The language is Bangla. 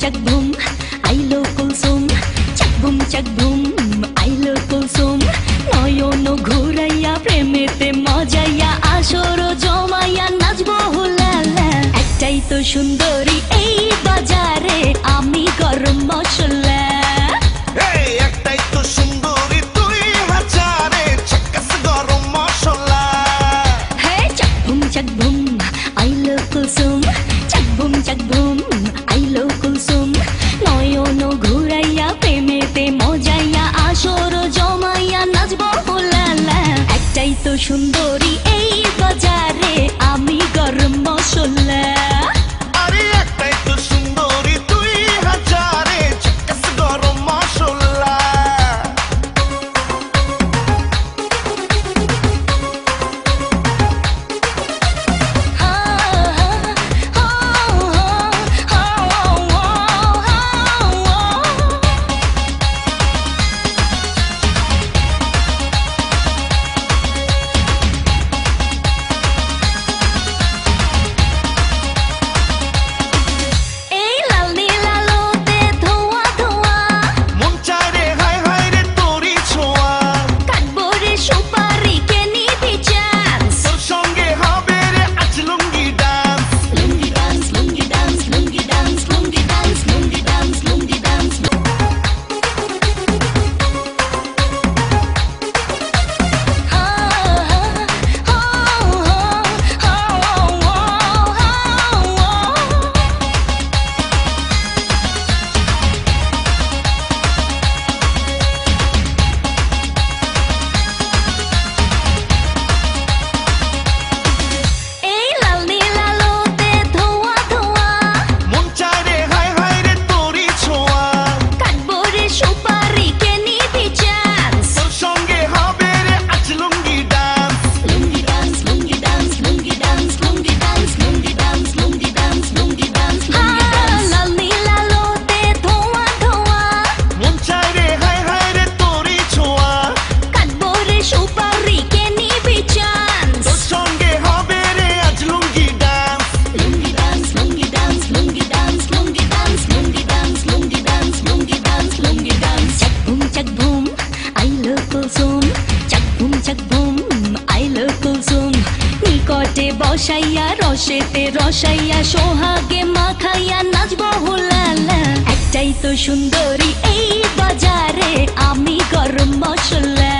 চাক বুম আইলো কুলসুম, চাক বুম আইলো কুলসুম। নয়ন ঘুরাইয়া প্রেমেতে মজাইয়া আসর জমাইয়া নাচবো হুলালা। একটাই তো সুন্দরী এই বাজারে, আমি গরম মশলা। একটাই তো সুন্দরী তুই হাজারে, ঝাকাস গরম মশলা। চাক বুম আইলো কুলসুম, চাক বুম আইলো কুলসুম। নয়ন ঘুরাইয়া প্রেমেতে মজাইয়া আসর জমাইয়া নাচবো হুলালা। একটাই তো সুন্দরী এই বাজারে, আমি গরম মশলা। আরে একটাই তো সুন্দরী তুই হাজারে, ঝাকাস গরম মশলা। বসাইয়া রসেতে রসাইয়া সোহাগে মাখাইয়া নাচবো হুলালা। একটাই তো সুন্দরী এই বাজারে, আমি গরম মশলা।